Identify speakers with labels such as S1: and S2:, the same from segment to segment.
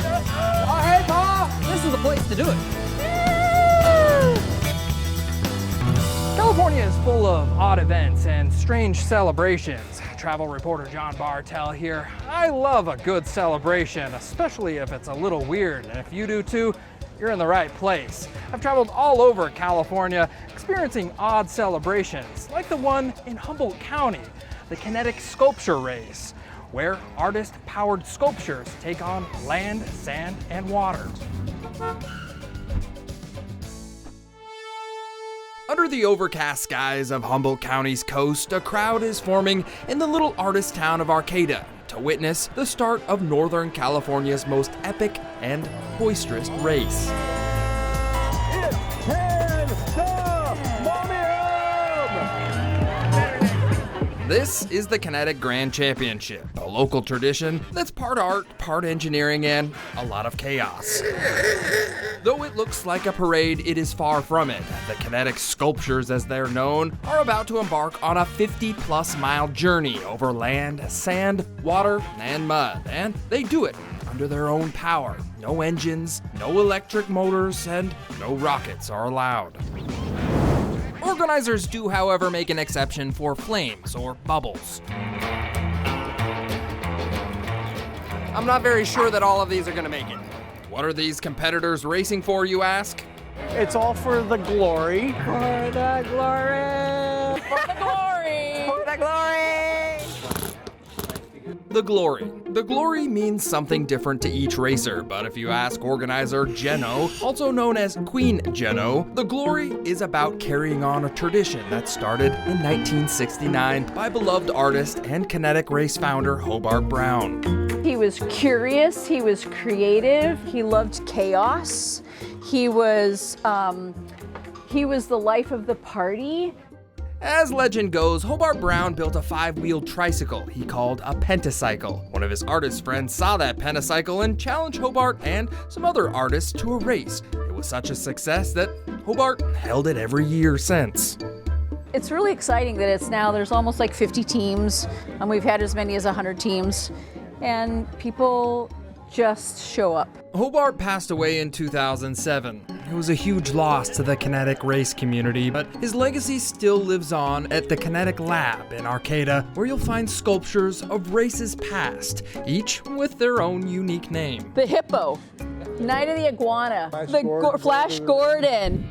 S1: Oh, hey, Pa! This is the place to do it. California is full of odd events and strange celebrations. Travel reporter John Bartell here. I love a good celebration, especially if it's a little weird. And if you do too, you're in the right place. I've traveled all over California, experiencing odd celebrations, like the one in Humboldt County, the Kinetic Sculpture Race, where artist-powered sculptures take on land, sand, and water. Under the overcast skies of Humboldt County's coast, a crowd is forming in the little artist town of Arcata to witness the start of Northern California's most epic and boisterous race. This is the Kinetic Grand Championship, a local tradition that's part art, part engineering, and a lot of chaos. Though it looks like a parade, it is far from it. The Kinetic Sculptures, as they're known, are about to embark on a 50-plus mile journey over land, sand, water, and mud, and they do it under their own power. No engines, no electric motors, and no rockets are allowed. Organizers do, however, make an exception for flames or bubbles. I'm not very sure that all of these are going to make it. What are these competitors racing for, you ask?
S2: It's all for the glory.
S1: For the glory! For the glory! For the glory! The glory. The glory means something different to each racer, but if you ask organizer Jeno, also known as Queen Jeno, the glory is about carrying on a tradition that started in 1969 by beloved artist and Kinetic race founder Hobart Brown.
S3: He was curious, he was creative, he loved chaos, he was the life of the party.
S1: As legend goes, Hobart Brown built a 5-wheeled tricycle he called a pentacycle. One of his artist friends saw that pentacycle and challenged Hobart and some other artists to a race. It was such a success that Hobart held it every year since.
S3: It's really exciting that there's almost like 50 teams, and we've had as many as 100 teams, and people just show up.
S1: Hobart passed away in 2007. It was a huge loss to the Kinetic race community, but his legacy still lives on at the Kinetic Lab in Arcata, where you'll find sculptures of races past, each with their own unique name.
S3: The hippo, Night of the Iguana, Flash Gordon.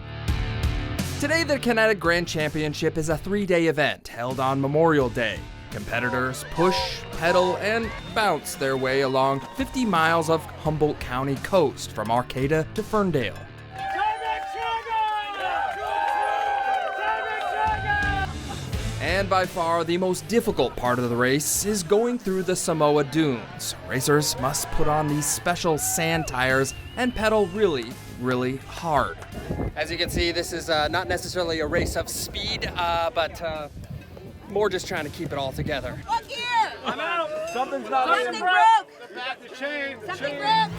S1: Today, the Kinetic Grand Championship is a 3-day event held on Memorial Day. Competitors push, pedal, and bounce their way along 50 miles of Humboldt County coast from Arcata to Ferndale. And by far the most difficult part of the race is going through the Samoa Dunes. Racers must put on these special sand tires and pedal really, really hard. As you can see, this is not necessarily a race of speed, but more just trying to keep it all together.
S4: Look here!
S2: I'm out. Something's not
S4: Something broke!
S2: The chain.
S4: Something broke!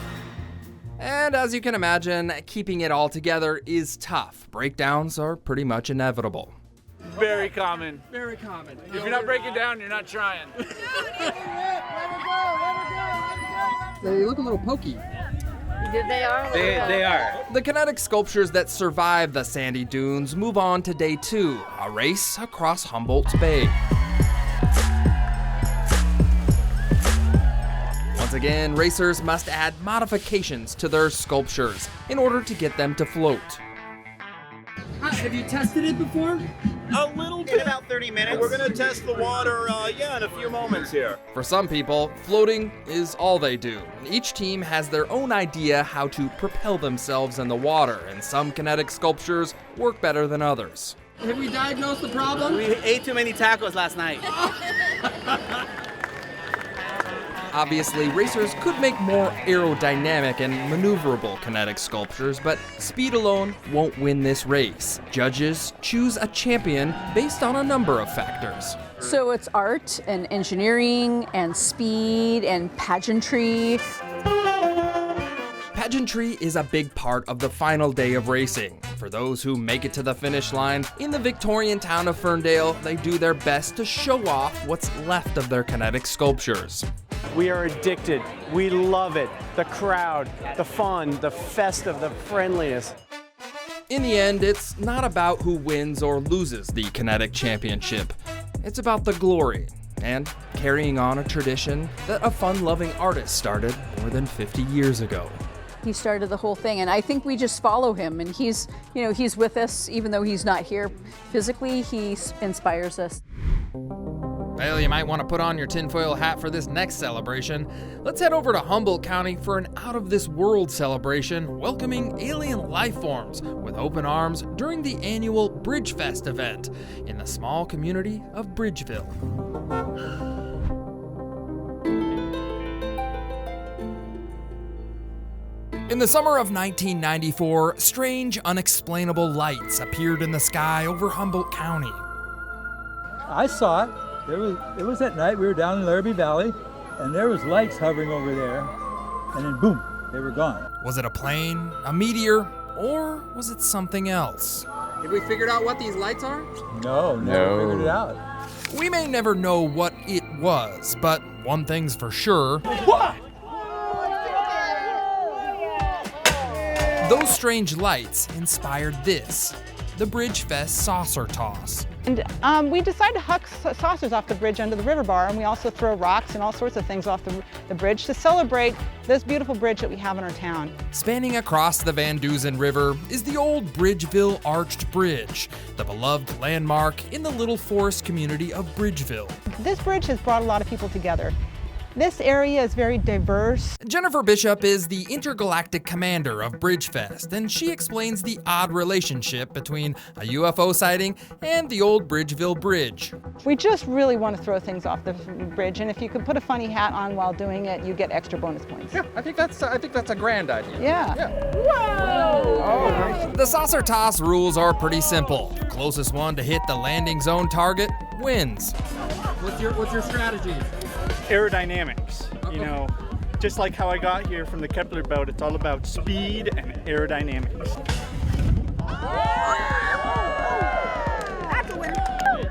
S1: And as you can imagine, keeping it all together is tough. Breakdowns are pretty much inevitable.
S2: Very common.
S1: Very common.
S2: If you're not breaking down, you're not trying.
S1: They look a little pokey.
S3: They are.
S2: They are.
S1: The Kinetic sculptures that survive the sandy dunes move on to day 2, a race across Humboldt Bay. Once again, racers must add modifications to their sculptures in order to get them to float. Have you tested it before?
S5: A little bit. In about 30 minutes. We're going to test the water, in a few moments here.
S1: For some people, floating is all they do. Each team has their own idea how to propel themselves in the water, and some Kinetic sculptures work better than others. Have we diagnosed the problem?
S6: We ate too many tacos last night.
S1: Obviously, racers could make more aerodynamic and maneuverable Kinetic sculptures, but speed alone won't win this race. Judges choose a champion based on a number of factors.
S3: So it's art and engineering and speed and pageantry.
S1: Pageantry is a big part of the final day of racing. For those who make it to the finish line, in the Victorian town of Ferndale, they do their best to show off what's left of their Kinetic sculptures.
S4: We are addicted. We love it. The crowd, the fun, the festive, the friendliness.
S1: In the end, it's not about who wins or loses the Kinetic Championship. It's about the glory and carrying on a tradition that a fun-loving artist started more than 50 years ago.
S3: He started the whole thing, and I think we just follow him, and he's with us even though he's not here physically. He inspires us.
S1: Well, you might want to put on your tinfoil hat for this next celebration. Let's head over to Humboldt County for an out-of-this-world celebration welcoming alien life forms with open arms during the annual Bridgefest event in the small community of Bridgeville. In the summer of 1994, strange, unexplainable lights appeared in the sky over Humboldt County.
S7: I saw it. It was at night. We were down in Larrabee Valley, and there was lights hovering over there, and then boom, they were gone.
S1: Was it a plane, a meteor, or was it something else?
S8: Have we figured out what these lights are?
S7: No, never figured it out.
S1: We may never know what it was, but one thing's for sure.
S7: What?
S1: Those strange lights inspired this, the Bridgefest saucer toss.
S9: And we decided to huck saucers off the bridge under the river bar, and we also throw rocks and all sorts of things off the bridge to celebrate this beautiful bridge that we have in our town.
S1: Spanning across the Van Duzen River is the old Bridgeville Arched Bridge, the beloved landmark in the Little Forest community of Bridgeville.
S9: This bridge has brought a lot of people together. This area is very diverse.
S1: Jennifer Bishop is the intergalactic commander of Bridgefest, and she explains the odd relationship between a UFO sighting and the old Bridgeville Bridge.
S9: We just really want to throw things off the bridge, and if you can put a funny hat on while doing it, you get extra bonus points.
S8: Yeah, I think that's a grand idea.
S9: Yeah.
S8: Whoa!
S1: The saucer toss rules are pretty simple. The closest one to hit the landing zone target wins.
S8: What's your strategy?
S4: Aerodynamics, you know, just like how I got here from the Kepler bout, it's all about speed and aerodynamics.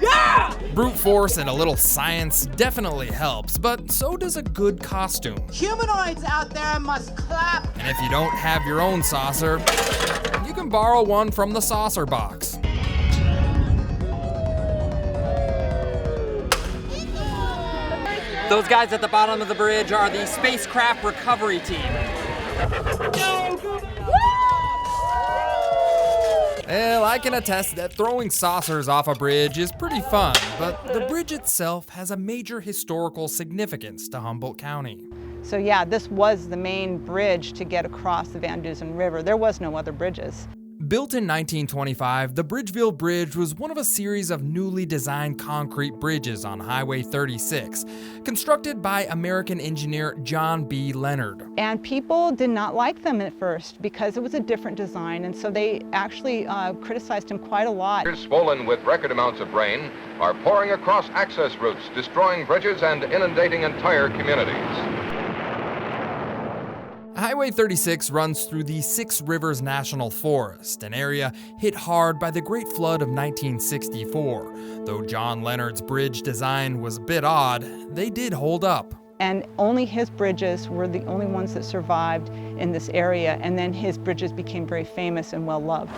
S1: Yeah! Brute force and a little science definitely helps, but so does a good costume.
S10: Humanoids out there must clap.
S1: And if you don't have your own saucer, you can borrow one from the saucer box.
S8: Those guys at the bottom of the bridge are the spacecraft recovery team.
S1: Well, I can attest that throwing saucers off a bridge is pretty fun, but the bridge itself has a major historical significance to Humboldt County.
S9: So yeah, this was the main bridge to get across the Van Duzen River. There was no other bridges.
S1: Built in 1925, the Bridgeville Bridge was one of a series of newly designed concrete bridges on Highway 36, constructed by American engineer John B. Leonard.
S9: And people did not like them at first because it was a different design, and so they actually criticized him quite a lot.
S11: Swollen with record amounts of rain are pouring across access routes, destroying bridges and inundating entire communities.
S1: Highway 36 runs through the Six Rivers National Forest, an area hit hard by the Great Flood of 1964. Though John Leonard's bridge design was a bit odd, they did hold up.
S9: And only his bridges were the only ones that survived in this area, and then his bridges became very famous and well loved.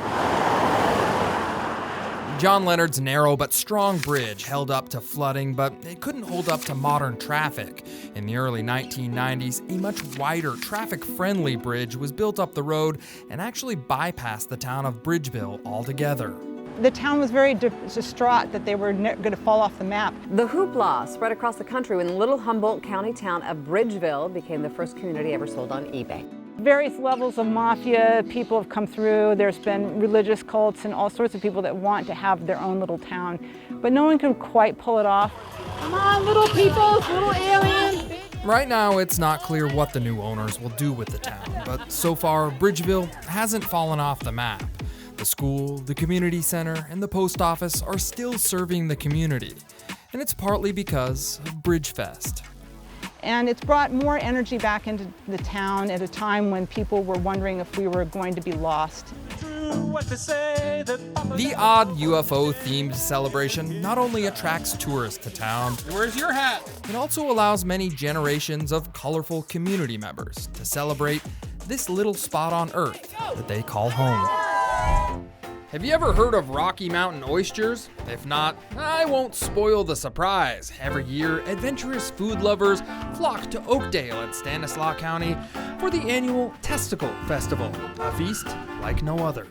S1: John Leonard's narrow but strong bridge held up to flooding, but it couldn't hold up to modern traffic. In the early 1990s, a much wider, traffic-friendly bridge was built up the road and actually bypassed the town of Bridgeville altogether.
S9: The town was very distraught that they were going to fall off the map.
S12: The hoopla spread across the country when the little Humboldt County town of Bridgeville became the first community ever sold on eBay.
S9: Various levels of mafia, people have come through. There's been religious cults and all sorts of people that want to have their own little town, but no one can quite pull it off.
S10: Come on, little people, little aliens.
S1: Right now, it's not clear what the new owners will do with the town, but so far, Bridgeville hasn't fallen off the map. The school, the community center, and the post office are still serving the community, and it's partly because of Bridgefest.
S9: And it's brought more energy back into the town at a time when people were wondering if we were going to be lost.
S1: The odd UFO-themed celebration not only attracts tourists to town,
S2: Where's your hat?
S1: it also allows many generations of colorful community members to celebrate this little spot on Earth that they call home. Have you ever heard of Rocky Mountain oysters? If not, I won't spoil the surprise. Every year, adventurous food lovers flock to Oakdale in Stanislaus County for the annual Testicle Festival, a feast like no other.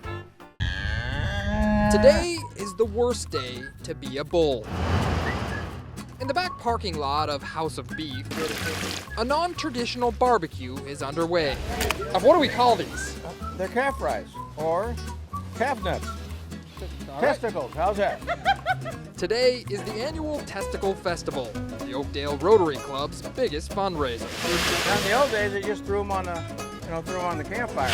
S1: Today is the worst day to be a bull. In the back parking lot of House of Beef, a non-traditional barbecue is underway. What do we call these?
S5: They're calf fries or calf nuts. Testicles, how's that?
S1: Today is the annual Testicle Festival, the Oakdale Rotary Club's biggest fundraiser.
S5: Now, in the old days, they just threw them on the campfire.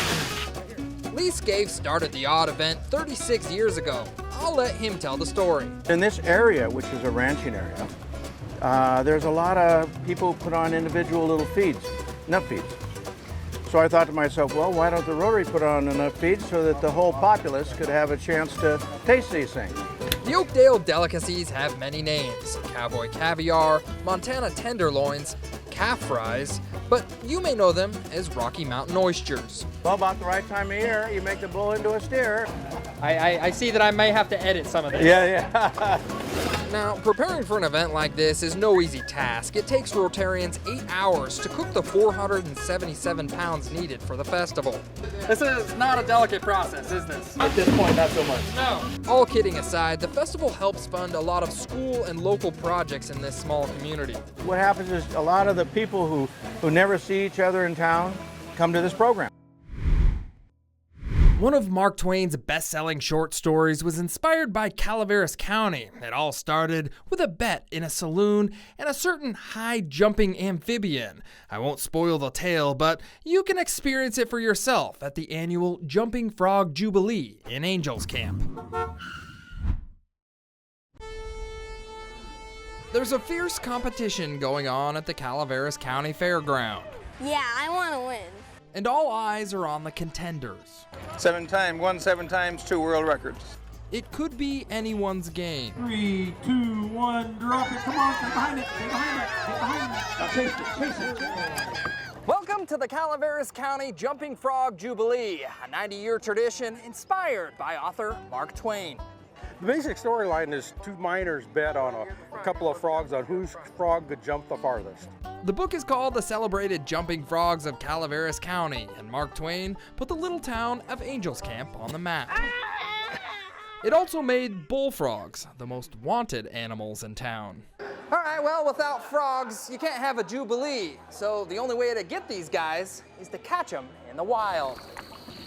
S1: Lee Scaife started the odd event 36 years ago. I'll let him tell the story.
S5: In this area, which is a ranching area, there's a lot of people who put on individual little feeds, nut feeds. So I thought to myself, well, why don't the Rotary put on enough feed so that the whole populace could have a chance to taste these things?
S1: The Oakdale delicacies have many names: cowboy caviar, Montana tenderloins, calf fries, but you may know them as Rocky Mountain oysters.
S5: Well, about the right time of year, you make the bull into a steer.
S8: I see that I may have to edit some of this.
S5: Yeah.
S1: Now, preparing for an event like this is no easy task. It takes Rotarians 8 hours to cook the 477 pounds needed for the festival.
S8: This is not a delicate process, is this?
S5: At this point, not so much.
S8: No.
S1: All kidding aside, the festival helps fund a lot of school and local projects in this small community.
S5: What happens is a lot of the people who never see each other in town come to this program.
S1: One of Mark Twain's best-selling short stories was inspired by Calaveras County. It all started with a bet in a saloon and a certain high-jumping amphibian. I won't spoil the tale, but you can experience it for yourself at the annual Jumping Frog Jubilee in Angels Camp. There's a fierce competition going on at the Calaveras County Fairground.
S13: Yeah, I want to win.
S1: And all eyes are on the contenders.
S5: 7 times 2 world records.
S1: It could be anyone's game.
S7: 3, 2, 1, drop it. Come on, stay behind it. Stay behind it. Stay behind it.
S5: Now chase it.
S1: Welcome to the Calaveras County Jumping Frog Jubilee, a 90-year tradition inspired by author Mark Twain.
S14: The basic storyline is 2 miners bet on a couple of frogs on whose frog could jump the farthest.
S1: The book is called The Celebrated Jumping Frogs of Calaveras County, and Mark Twain put the little town of Angels Camp on the map. It also made bullfrogs, the most wanted animals in town. All right, well, without frogs, you can't have a Jubilee. So the only way to get these guys is to catch them in the wild.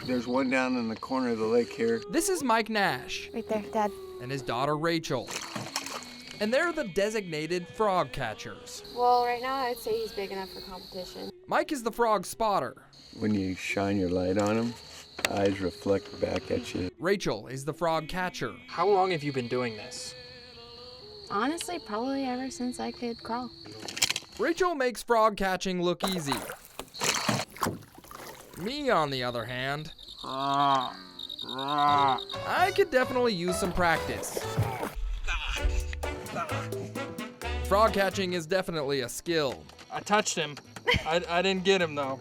S15: There's one down in the corner of the lake here.
S1: This is Mike Nash.
S13: Right there, Dad.
S1: And his daughter Rachel. And they're the designated frog catchers.
S13: Well, right now I'd say he's big enough for competition.
S1: Mike is the frog spotter.
S15: When you shine your light on them, eyes reflect back at you.
S1: Rachel is the frog catcher.
S8: How long have you been doing this?
S13: Honestly, probably ever since I could crawl.
S1: Rachel makes frog catching look easy. Me, on the other hand, I could definitely use some practice. Frog catching is definitely a skill.
S8: I touched him. I didn't get him, though.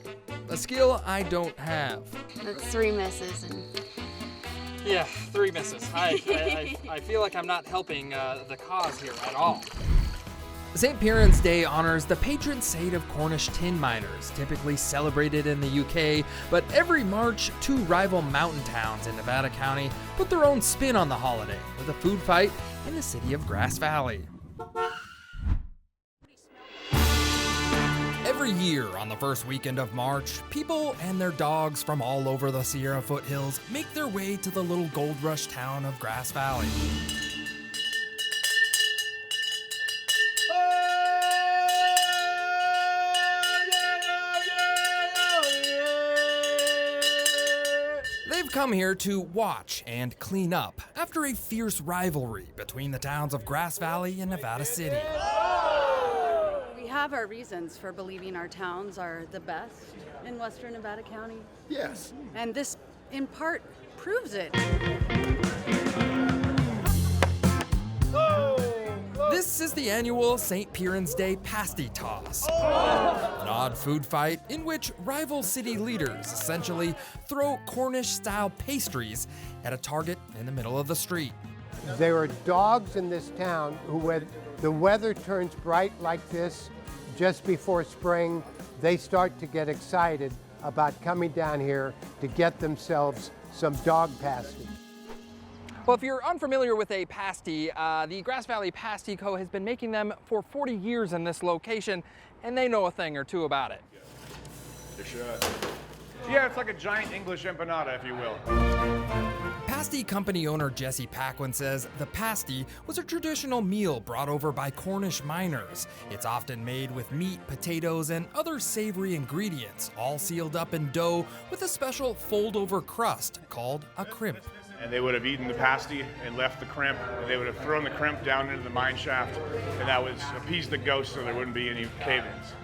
S1: A skill I don't have.
S13: That's 3 misses. And...
S8: Yeah, 3 misses. I feel like I'm not helping the cause here at all.
S1: St. Piran's Day honors the patron saint of Cornish tin miners, typically celebrated in the UK, but every March, 2 rival mountain towns in Nevada County put their own spin on the holiday with a food fight in the city of Grass Valley. Every year on the first weekend of March, people and their dogs from all over the Sierra foothills make their way to the little gold rush town of Grass Valley. They've come here to watch and clean up after a fierce rivalry between the towns of Grass Valley and Nevada City.
S16: We have our reasons for believing our towns are the best in western Nevada County.
S15: Yes.
S16: And this in part proves it.
S1: This is the annual St. Piran's Day Pasti Toss. An odd food fight in which rival city leaders essentially throw Cornish-style pastries at a target in the middle of the street.
S17: There are dogs in this town who, when the weather turns bright like this, just before spring, they start to get excited about coming down here to get themselves some dog pasty.
S8: Well, if you're unfamiliar with a pasty, the Grass Valley Pasty Co. has been making them for 40 years in this location, and they know a thing or two about it.
S2: Yeah, it's like a giant English empanada, if you will.
S1: Pasty company owner Jesse Paquin says the pasty was a traditional meal brought over by Cornish miners. It's often made with meat, potatoes, and other savory ingredients, all sealed up in dough with a special fold-over crust called a crimp.
S2: And they would have eaten the pasty and left the crimp, and they would have thrown the crimp down into the mine shaft, and that was appease the ghosts so there wouldn't be any cave-ins.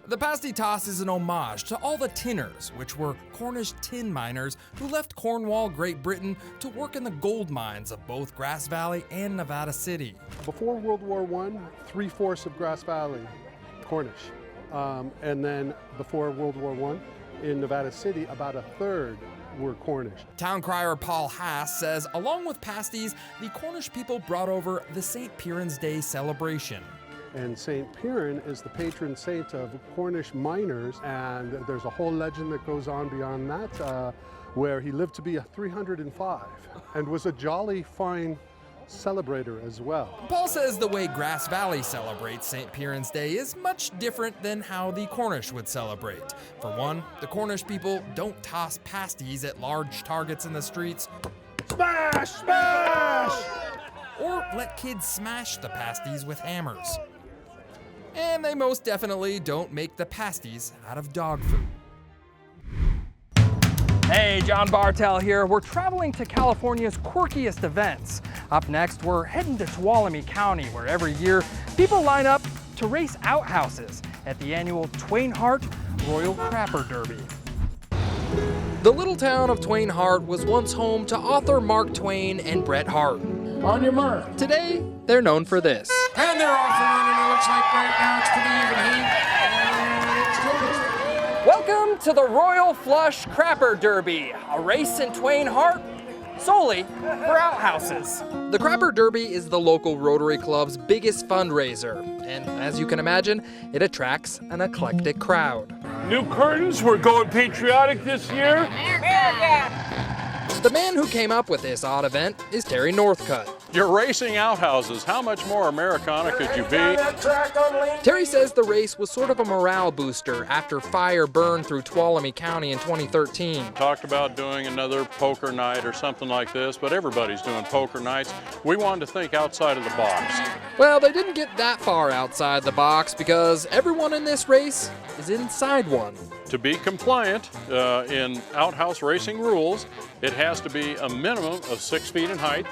S1: The Pasti Toss is an homage to all the tinners, which were Cornish tin miners who left Cornwall, Great Britain to work in the gold mines of both Grass Valley and Nevada City.
S14: Before World War I, 3/4 of Grass Valley, Cornish. And then before World War I, in Nevada City, about 1/3 were Cornish.
S1: Town crier Paul Haas says along with pasties, the Cornish people brought over the St. Piran's Day celebration.
S14: And St. Piran is the patron saint of Cornish miners, and there's a whole legend that goes on beyond that, where he lived to be 305 and was a jolly fine celebrator as well.
S1: Paul says the way Grass Valley celebrates St. Piran's Day is much different than how the Cornish would celebrate. For one, the Cornish people don't toss pasties at large targets in the streets.
S14: Smash! Smash!
S1: Or let kids smash the pasties with hammers. And they most definitely don't make the pasties out of dog food.
S8: Hey, John Bartell here. We're traveling to California's quirkiest events. Up next, we're heading to Tuolumne County, where every year people line up to race outhouses at the annual Twain Harte Royal Crapper Derby. The little town of Twain Harte was once home to author Mark Twain and Bret Harte.
S18: On your mark.
S8: Today, they're known for this.
S18: And they're off and running. It looks like right now it's to the even heat.
S8: Welcome to the Royal Flush Crapper Derby, a race in Twain Harte solely for outhouses. The Crapper Derby is the local Rotary Club's biggest fundraiser, and as you can imagine, it attracts an eclectic crowd.
S19: New curtains, we're going patriotic this year.
S8: The man who came up with this odd event is Terry Northcutt.
S19: You're racing outhouses. How much more Americana could you be?
S8: Terry says the race was sort of a morale booster after fire burned through Tuolumne County in 2013.
S19: Talked about doing another poker night or something like this, but everybody's doing poker nights. We wanted to think outside of the box.
S8: Well, they didn't get that far outside the box because everyone in this race is inside one.
S19: To be compliant in outhouse racing rules, it has to be a minimum of 6 feet in height.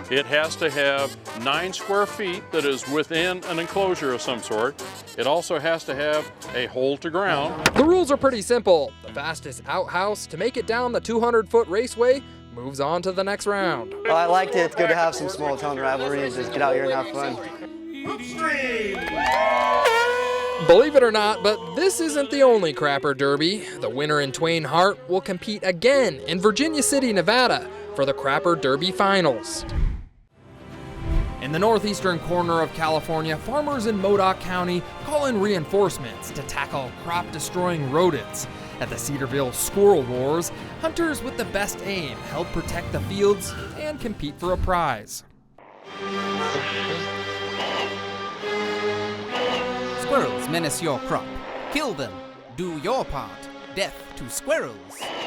S19: It has to have 9 square feet that is within an enclosure of some sort. It also has to have a hole to ground.
S8: The rules are pretty simple. The fastest outhouse to make it down the 200-foot raceway moves on to the next round.
S6: Well, I liked it. It's good to have some small town rivalries. Just get out here and have fun.
S8: Believe it or not, but this isn't the only Crapper Derby. The winner in Twain Harte will compete again in Virginia City, Nevada for the Crapper Derby Finals.
S1: In the northeastern corner of California, farmers in Modoc County call in reinforcements to tackle crop-destroying rodents. At the Cedarville Squirrel Wars, hunters with the best aim help protect the fields and compete for a prize.
S20: Squirrels menace your crop. Kill them. Do your part. Death to squirrels.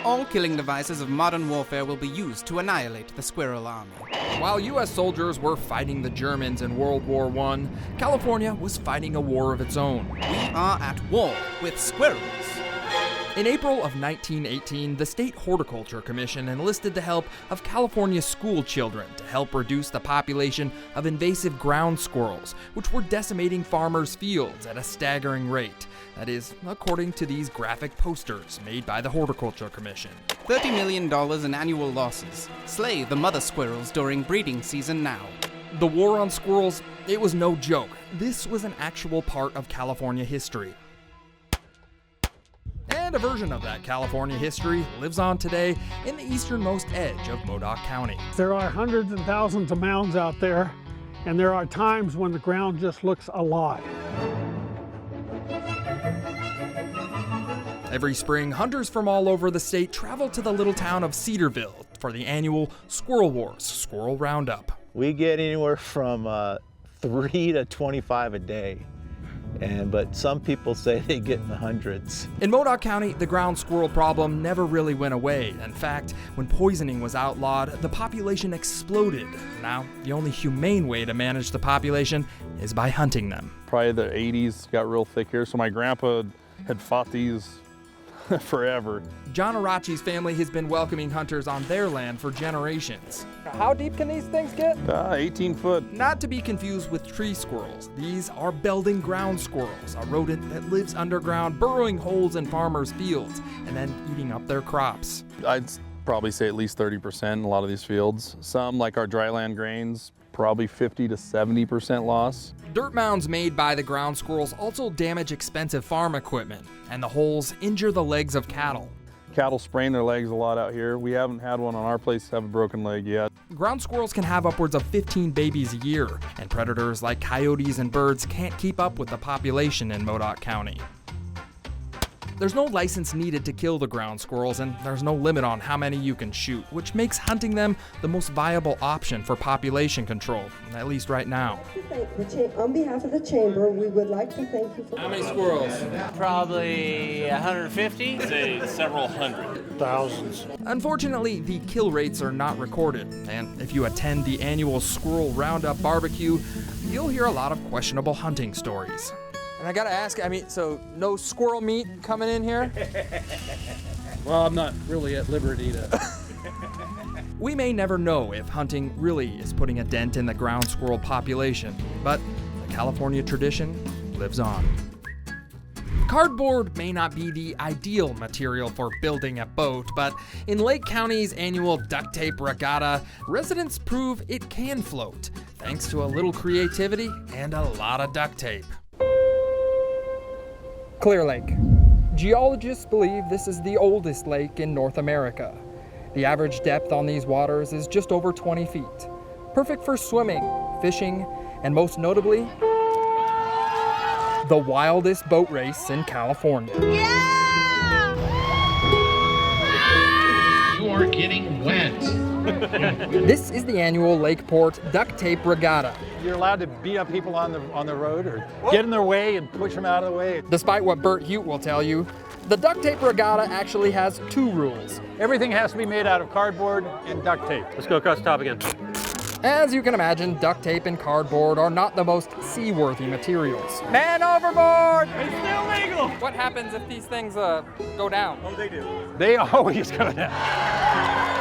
S20: All killing devices of modern warfare will be used to annihilate the squirrel army.
S1: While U.S. soldiers were fighting the Germans in World War I, California was fighting a war of its own.
S20: We are at war with squirrels.
S1: In April of 1918, the State Horticulture Commission enlisted the help of California school children to help reduce the population of invasive ground squirrels, which were decimating farmers' fields at a staggering rate. That is, according to these graphic posters made by the Horticulture Commission.
S20: $30 million in annual losses. Slay the mother squirrels during breeding season now.
S1: The war on squirrels, it was no joke. This was an actual part of California history. And a version of that California history lives on today in the easternmost edge of Modoc County.
S21: There are hundreds and thousands of mounds out there, and there are times when the ground just looks alive.
S1: Every spring, hunters from all over the state travel to the little town of Cedarville for the annual Squirrel Wars Squirrel Roundup.
S22: We get anywhere from 3 to 25 a day. But some people say they get in the hundreds.
S1: In Modoc County, the ground squirrel problem never really went away. In fact, when poisoning was outlawed, the population exploded. Now, the only humane way to manage the population is by hunting them.
S23: Probably the 80s got real thick here, so my grandpa had fought these forever.
S1: John Arachi's family has been welcoming hunters on their land for generations.
S8: How deep can these things get?
S23: 18 foot.
S1: Not to be confused with tree squirrels. These are belding ground squirrels, a rodent that lives underground, burrowing holes in farmers' fields and then eating up their crops.
S23: I'd probably say at least 30% in a lot of these fields. Some, like our dryland grains, probably 50 to 70% loss.
S1: Dirt mounds made by the ground squirrels also damage expensive farm equipment, and the holes injure the legs of cattle.
S23: Cattle sprain their legs a lot out here. We haven't had one on our place have a broken leg yet.
S1: Ground squirrels can have upwards of 15 babies a year, and predators like coyotes and birds can't keep up with the population in Modoc County. There's no license needed to kill the ground squirrels, and there's no limit on how many you can shoot, which makes hunting them the most viable option for population control, at least right now.
S24: On behalf of the chamber, we would like to thank you for...
S1: How many squirrels?
S25: Probably 150.
S26: Say several hundred.
S21: Thousands.
S1: Unfortunately, the kill rates are not recorded, and if you attend the annual Squirrel Roundup barbecue, you'll hear a lot of questionable hunting stories.
S8: And I gotta ask, so no squirrel meat coming in here?
S21: Well, I'm not really at liberty to...
S1: We may never know if hunting really is putting a dent in the ground squirrel population, but the California tradition lives on. Cardboard may not be the ideal material for building a boat, but in Lake County's annual duct tape regatta, residents prove it can float, thanks to a little creativity and a lot of duct tape.
S8: Clear Lake. Geologists believe this is the oldest lake in North America. The average depth on these waters is just over 20 feet. Perfect for swimming, fishing, and most notably, the wildest boat race in California.
S18: Yeah! You are getting wet.
S8: This is the annual Lakeport Duct Tape Regatta.
S27: You're allowed to beat up people on the road or get in their way and push them out of the way.
S8: Despite what Bert Hute will tell you, the Duct Tape Regatta actually has 2 rules.
S27: Everything has to be made out of cardboard and duct tape.
S26: Let's go across the top again.
S8: As you can imagine, duct tape and cardboard are not the most seaworthy materials. Man overboard!
S26: It's still legal!
S8: What happens if these things go down?
S26: Oh, they do.
S27: They always go down.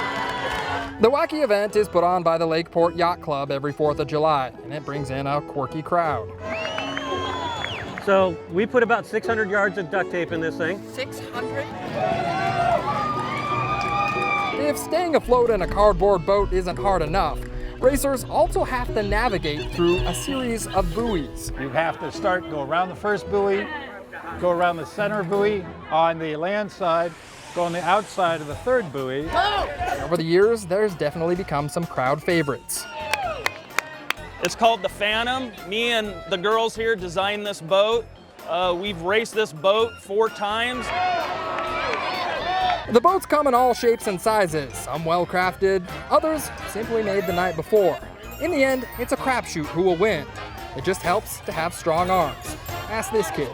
S8: The wacky event is put on by the Lakeport Yacht Club every 4th of July, and it brings in a quirky crowd.
S26: So we put about 600 yards of duct tape in this thing.
S8: 600? If staying afloat in a cardboard boat isn't hard enough, racers also have to navigate through a series of buoys.
S27: You have to go around the first buoy, go around the center buoy on the land side, go on the outside of the third buoy.
S8: Over the years, there's definitely become some crowd favorites.
S26: It's called the Phantom. Me and the girls here designed this boat. We've raced this boat 4 times.
S8: The boats come in all shapes and sizes, some well-crafted, others simply made the night before. In the end, it's a crapshoot who will win. It just helps to have strong arms. Ask this kid.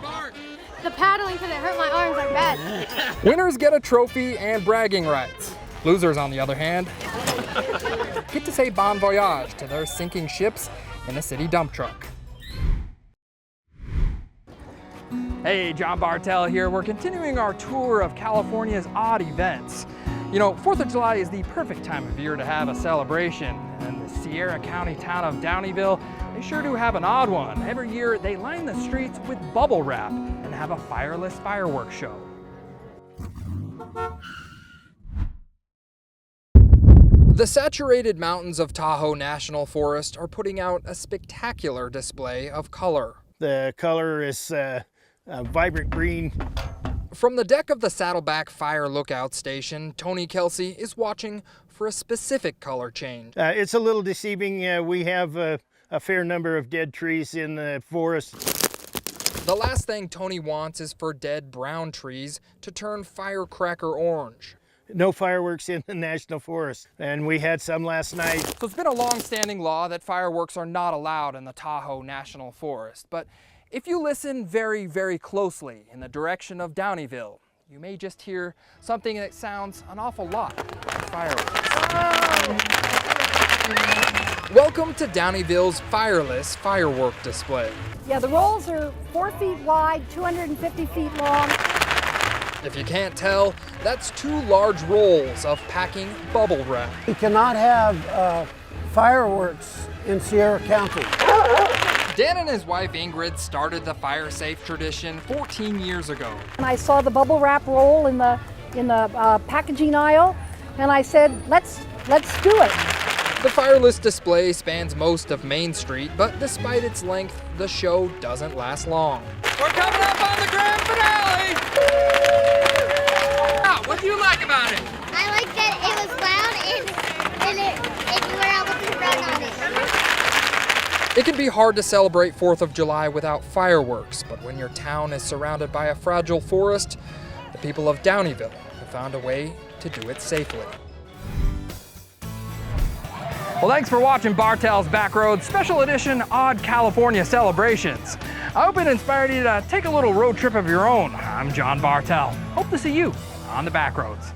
S28: The paddling because it hurt my arms are bad.
S8: Winners get a trophy and bragging rights. Losers, on the other hand, get to say bon voyage to their sinking ships in a city dump truck. Hey, John Bartell here. We're continuing our tour of California's odd events. You know, 4th of July is the perfect time of year to have a celebration. And the Sierra County town of Downeyville, they sure do have an odd one. Every year, they line the streets with bubble wrap and have a fireless fireworks show. The saturated mountains of Tahoe National Forest are putting out a spectacular display of color.
S3: The color is a vibrant green.
S8: From the deck of the Saddleback Fire Lookout Station, Tony Kelsey is watching for a specific color change.
S3: It's a little deceiving. We have a fair number of dead trees in the forest.
S8: The last thing Tony wants is for dead brown trees to turn firecracker orange.
S3: No fireworks in the National Forest, and we had some last night.
S8: So it's been a long-standing law that fireworks are not allowed in the Tahoe National Forest, but if you listen very, very closely in the direction of Downeyville, you may just hear something that sounds an awful lot like fireworks. Welcome to Downeyville's fireless firework display.
S4: Yeah, the rolls are 4 feet wide, 250 feet long.
S8: If you can't tell, that's 2 large rolls of packing bubble wrap.
S17: We cannot have fireworks in Sierra County.
S8: Dan and his wife Ingrid started the fire safe tradition 14 years ago.
S4: And I saw the bubble wrap roll in the packaging aisle, and I said, let's do it.
S8: The fireless display spans most of Main Street, but despite its length, the show doesn't last long. We're coming up on the grand finale! What do you like about it?
S28: I like that it was loud and you were able to run on it.
S8: It can be hard to celebrate 4th of July without fireworks, but when your town is surrounded by a fragile forest, the people of Downeyville have found a way to do it safely. Well, thanks for watching Bartell's Backroads Special Edition Odd California Celebrations. I hope it inspired you to take a little road trip of your own. I'm John Bartell. Hope to see you on the Backroads.